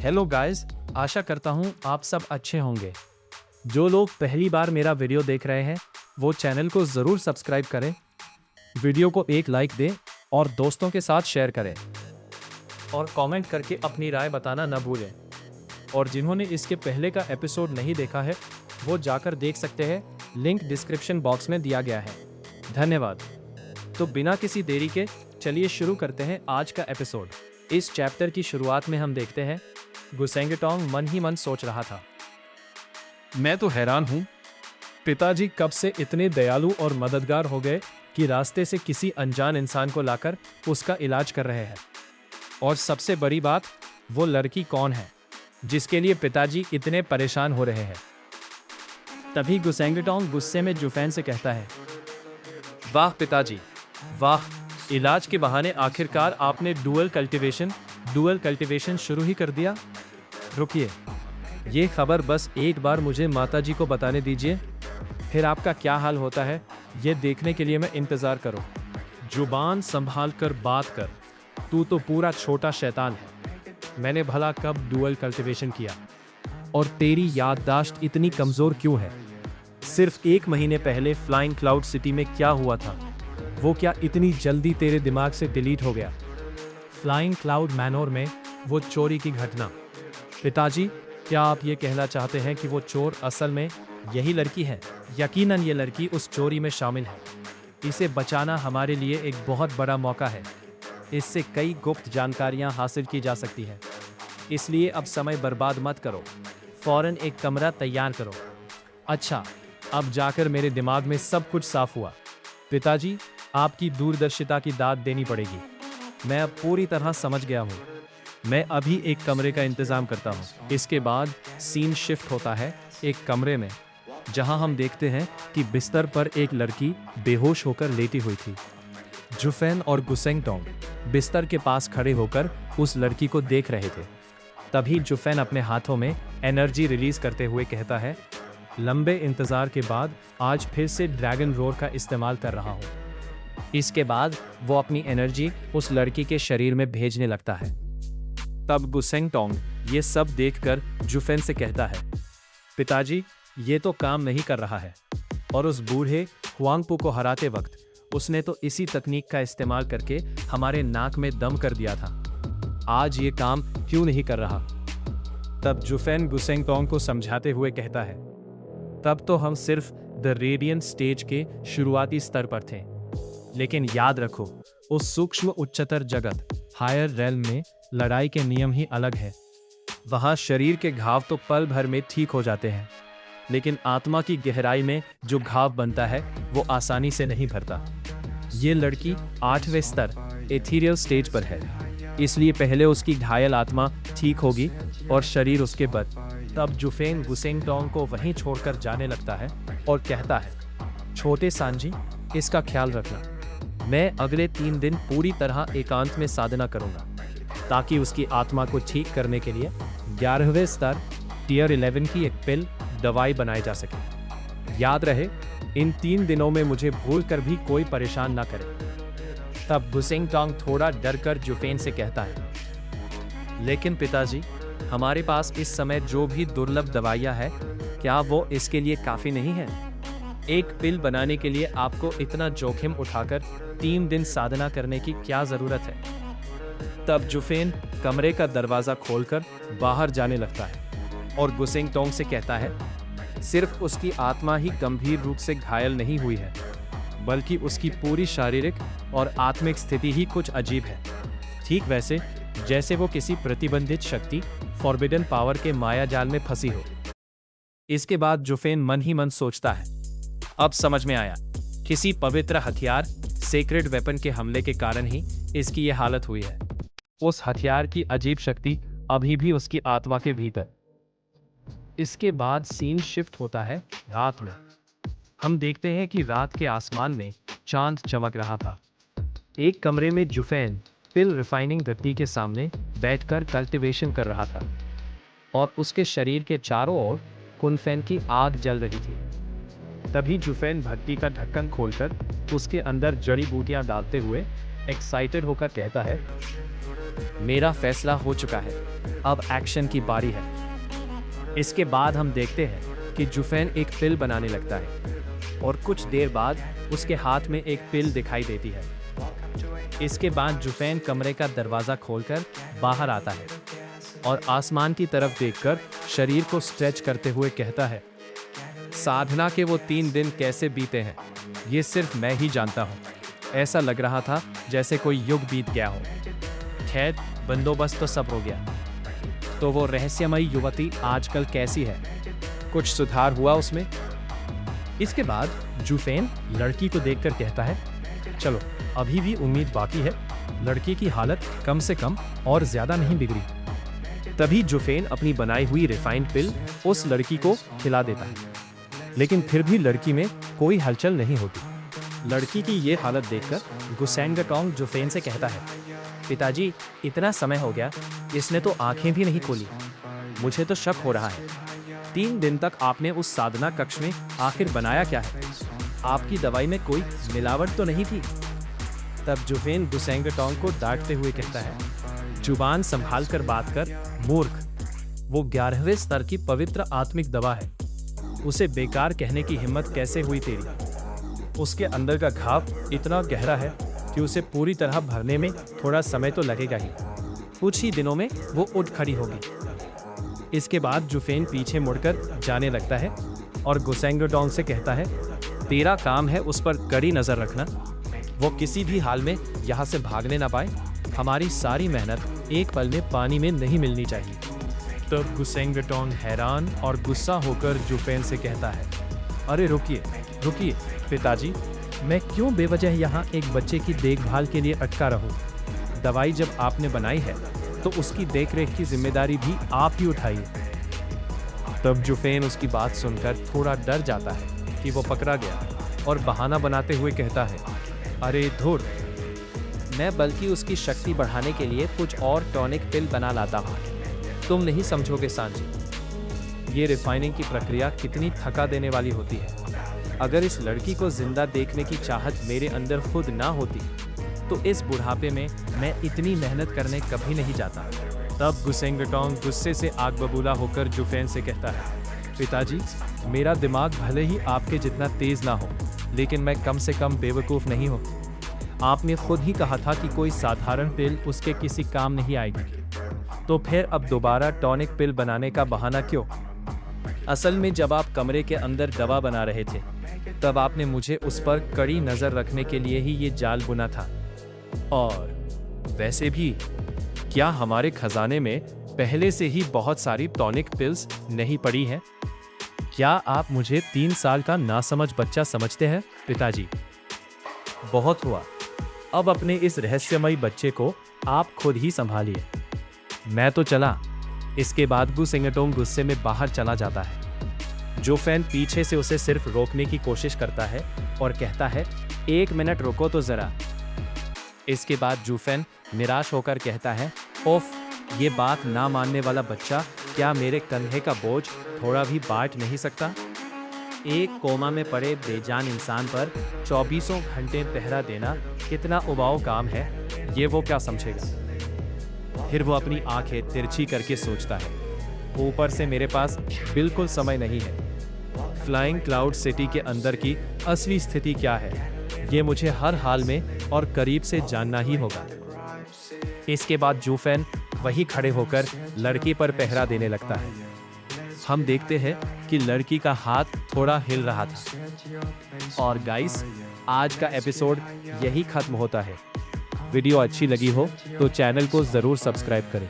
Hello guys, आशा करता हूँ आप सब अच्छे होंगे। जो लोग पहली बार मेरा वीडियो देख रहे हैं वो चैनल को ज़रूर सब्सक्राइब करें, वीडियो को एक लाइक दें और दोस्तों के साथ शेयर करें और कमेंट करके अपनी राय बताना न भूलें। और जिन्होंने इसके पहले का एपिसोड नहीं देखा है वो जाकर देख सकते हैं, लिंक डिस्क्रिप्शन बॉक्स में दिया गया है। धन्यवाद। तो बिना किसी देरी के चलिए शुरू करते हैं आज का एपिसोड। इस चैप्टर की शुरुआत में हम देखते हैं गुसेंगटोंग मन ही मन सोच रहा था, मैं तो हैरान हूँ, पिताजी कब से इतने दयालु और मददगार हो गए कि रास्ते से किसी अनजान इंसान को लाकर उसका इलाज कर रहे हैं। और सबसे बड़ी बात, वो लड़की कौन है जिसके लिए पिताजी इतने परेशान हो रहे हैं। तभी गुसेंगटोंग गुस्से में जुफेन से कहता है, वाह पिताजी वाह, इलाज के बहाने आखिरकार आपने डुअल कल्टीवेशन शुरू ही कर दिया। रुकिए, ये खबर बस एक बार मुझे माताजी को बताने दीजिए, फिर आपका क्या हाल होता है ये देखने के लिए मैं इंतज़ार करूं। जुबान संभाल कर बात कर, तू तो पूरा छोटा शैतान है। मैंने भला कब डुअल कल्टीवेशन किया और तेरी याददाश्त इतनी कमज़ोर क्यों है? सिर्फ 1 महीने पहले फ्लाइंग क्लाउड सिटी में क्या हुआ था, वो क्या इतनी जल्दी तेरे दिमाग से डिलीट हो गया? फ्लाइंग क्लाउड मैनोर में वो चोरी की घटना। पिताजी, क्या आप ये कहना चाहते हैं कि वो चोर असल में यही लड़की है? यकीनन ये लड़की उस चोरी में शामिल है। इसे बचाना हमारे लिए एक बहुत बड़ा मौका है। इससे कई गुप्त जानकारियां हासिल की जा सकती है। इसलिए अब समय बर्बाद मत करो, फौरन एक कमरा तैयार करो। अच्छा, अब जाकर मेरे दिमाग में सब कुछ साफ हुआ। पिताजी, आपकी दूरदर्शिता की दाद देनी पड़ेगी। मैं अब पूरी तरह समझ गया हूँ। मैं अभी एक कमरे का इंतज़ाम करता हूँ। इसके बाद सीन शिफ्ट होता है एक कमरे में, जहाँ हम देखते हैं कि बिस्तर पर एक लड़की बेहोश होकर लेटी हुई थी। जुफेन और गुसेंगटोंग बिस्तर के पास खड़े होकर उस लड़की को देख रहे थे। तभी जुफेन अपने हाथों में एनर्जी रिलीज करते हुए कहता है, लंबे इंतज़ार के बाद आज फिर से ड्रैगन रोर का इस्तेमाल कर रहा हूँ। इसके बाद वो अपनी एनर्जी उस लड़की के शरीर में भेजने लगता है। तब गुसेंगटोंग ये सब देखकर जुफेन से कहता है, पिताजी, ये तो काम नहीं कर रहा है। और उस बूढ़े हुआंगपू को हराते वक्त उसने तो इसी तकनीक का इस्तेमाल करके हमारे नाक में दम कर दिया था। आज ये काम क्यों नहीं कर रहा? तब जुफेन गुसेंगटोंग को समझाते हुए कहता है, तब तो हम सिर्फ द रेडियंट स्टेज के शुरुआती स्तर पर थे। लेकिन याद रखो, उस सूक्ष्म उच्चतर जगत हायर रेल्म में लड़ाई के नियम ही अलग है। वहाँ शरीर के घाव तो पल भर में ठीक हो जाते हैं, लेकिन आत्मा की गहराई में जो घाव बनता है वो आसानी से नहीं भरता। ये लड़की 8वें स्तर एथीरियल स्टेज पर है, इसलिए पहले उसकी घायल आत्मा ठीक होगी और शरीर उसके बाद। तब जुफेन गुसेंगटोंग को वहीं छोड़कर जाने लगता है और कहता है, छोटे सांजी, इसका ख्याल रखना। मैं अगले 3 दिन पूरी तरह एकांत में साधना करूंगा ताकि उसकी आत्मा को ठीक करने के लिए 11वें स्तर टियर 11 की एक पिल दवाई बनाई जा सके। याद रहे, इन 3 दिनों में मुझे भूल कर भी कोई परेशान ना करे। तब गुसेंगटोंग थोड़ा डरकर जुफेन से कहता है, लेकिन पिताजी, हमारे पास इस समय जो भी दुर्लभ दवाइयाँ हैं, क्या वो इसके लिए काफ़ी नहीं है? एक पिल बनाने के लिए आपको इतना जोखिम उठाकर 3 दिन साधना करने की क्या ज़रूरत है? तब जुफेन कमरे का दरवाज़ा खोलकर बाहर जाने लगता है और गुसेंगटोंग से कहता है, सिर्फ उसकी आत्मा ही गंभीर रूप से घायल नहीं हुई है, बल्कि उसकी पूरी शारीरिक और आत्मिक स्थिति ही कुछ अजीब है। ठीक वैसे जैसे वो किसी प्रतिबंधित शक्ति, फॉरबिडन पावर के माया जाल में फंसी हो। इसके बाद जुफेन मन ही मन सोचता है, अब समझ में आया, किसी पवित्र हथियार, सेक्रेड वेपन के हमले के कारण ही इसकी ये हालत हुई है। उस हथियार की अजीब शक्ति अभी भी उसकी आत्मा के भीतर। इसके बाद सीन शिफ्ट होता है रात में। हम देखते हैं कि रात के आसमान में चांद चमक रहा था। एक कमरे में जुफेन पिल रिफाइनिंग गति के सामने बैठकर कल्टीवेशन कर रहा था और उसके शरीर के चारों ओर कुनफेन की आग जल रही थी। तभी जुफेन भट्टी का ढक्कन खोलकर उसके अंदर जड़ी बूटियां डालते हुए एक्साइटेड होकर कहता है, मेरा फैसला हो चुका है, अब एक्शन की बारी है। इसके बाद हम देखते हैं कि जुफेन एक पिल बनाने लगता है और कुछ देर बाद उसके हाथ में एक पिल दिखाई देती है। इसके बाद जुफेन कमरे का दरवाज़ा खोलकर बाहर आता है और आसमान की तरफ देखकर शरीर को स्ट्रेच करते हुए कहता है, साधना के वो 3 दिन कैसे बीते हैं ये सिर्फ मैं ही जानता हूँ। ऐसा लग रहा था जैसे कोई युग बीत गया हो। खैर, बंदोबस्त तो सब हो गया। तो वो रहस्यमयी युवती आजकल कैसी है? कुछ सुधार हुआ उसमें? इसके बाद जुफेन लड़की को देखकर कहता है, चलो अभी भी उम्मीद बाकी है, लड़की की हालत कम से कम और ज्यादा नहीं बिगड़ी। तभी जुफेन अपनी बनाई हुई रिफाइंड पिल उस लड़की को खिला देता है, लेकिन फिर भी लड़की में कोई हलचल नहीं होती। लड़की की ये हालत देखकर गुसेंगटोंग जुफेन से कहता है, पिताजी इतना समय हो गया, इसने तो आंखें भी नहीं खोली। मुझे तो शक हो रहा है, 3 दिन तक आपने उस साधना कक्ष में आखिर बनाया क्या है? आपकी दवाई में कोई मिलावट तो नहीं थी? तब जुफेन गुसेंगटोंग को डांटते हुए कहता है, जुबान संभाल कर बात कर मूर्ख। वो 11वें स्तर की पवित्र आत्मिक दवा है, उसे बेकार कहने की हिम्मत कैसे हुई तेरी? उसके अंदर का घाव इतना गहरा है कि उसे पूरी तरह भरने में थोड़ा समय तो लगेगा ही। कुछ ही दिनों में वो उठ खड़ी होगी। इसके बाद जुफेन पीछे मुड़कर जाने लगता है और गुसेंगटोंग से कहता है, तेरा काम है उस पर कड़ी नजर रखना, वो किसी भी हाल में यहाँ से भागने ना पाए। हमारी सारी मेहनत एक पल में पानी में नहीं मिलनी चाहिए। तब गुसेंगटोंग हैरान और गुस्सा होकर जुफेन से कहता है, अरे रुकिए रुकिए पिताजी, मैं क्यों बेवजह यहाँ एक बच्चे की देखभाल के लिए अटका रहूं? दवाई जब आपने बनाई है तो उसकी देखरेख की जिम्मेदारी भी आप ही उठाइए। तब जुफेन उसकी बात सुनकर थोड़ा डर जाता है कि वो पकड़ा गया और बहाना बनाते हुए कहता है, अरे धुर, मैं बल्कि उसकी शक्ति बढ़ाने के लिए कुछ और टॉनिक पिल बना लाता हूँ। तुम नहीं समझोगे सांची, ये रिफाइनिंग की प्रक्रिया कितनी थका देने वाली होती है। अगर इस लड़की को जिंदा देखने की चाहत मेरे अंदर खुद ना होती तो इस बुढ़ापे में मैं इतनी मेहनत करने कभी नहीं जाता। तब गुसेंगटोंग गुस्से से आग बबूला होकर जुफेन से कहता है, पिताजी मेरा दिमाग भले ही आपके जितना तेज ना हो, लेकिन मैं कम से कम बेवकूफ़ नहीं हूँ। आपने खुद ही कहा था कि कोई साधारण पिल उसके किसी काम नहीं आएगी, तो फिर अब दोबारा टॉनिक पिल बनाने का बहाना क्यों? असल में जब आप कमरे के अंदर दवा बना रहे थे तब आपने मुझे उस पर कड़ी नज़र रखने के लिए ही ये जाल बुना था। और वैसे भी क्या हमारे खजाने में पहले से ही बहुत सारी टॉनिक पिल्स नहीं पड़ी हैं? क्या आप मुझे 3 साल का नासमझ बच्चा समझते हैं पिताजी? बहुत हुआ, अब अपने इस रहस्यमयी बच्चे को आप खुद ही संभालिए। मैं तो चला। इसके बाद गुसेंगटोंग गुस्से में बाहर चला जाता है। जुफेन पीछे से उसे सिर्फ रोकने की कोशिश करता है और कहता है, 1 मिनट रुको तो जरा। इसके बाद जुफेन निराश होकर कहता है, ओफ, ये बात ना मानने वाला बच्चा क्या मेरे कंधे का बोझ थोड़ा भी बांट नहीं सकता? एक कोमा में पड़े बेजान इंसान पर 24 घंटे पहरा देना कितना उबाऊ काम है, ये वो क्या समझेगा? फिर वो अपनी आंखें तिरछी करके सोचता है, ऊपर से मेरे पास बिल्कुल समय नहीं है। फ्लाइंग क्लाउड सिटी के अंदर की असली स्थिति क्या है, ये मुझे हर हाल में और करीब से जानना ही होगा। इसके बाद जुफेन वही खड़े होकर लड़की पर पहरा देने लगता है। हम देखते हैं कि लड़की का हाथ थोड़ा हिल रहा था। और गाइस, आज का एपिसोड यही खत्म होता है। वीडियो अच्छी लगी हो तो चैनल को जरूर सब्सक्राइब करें।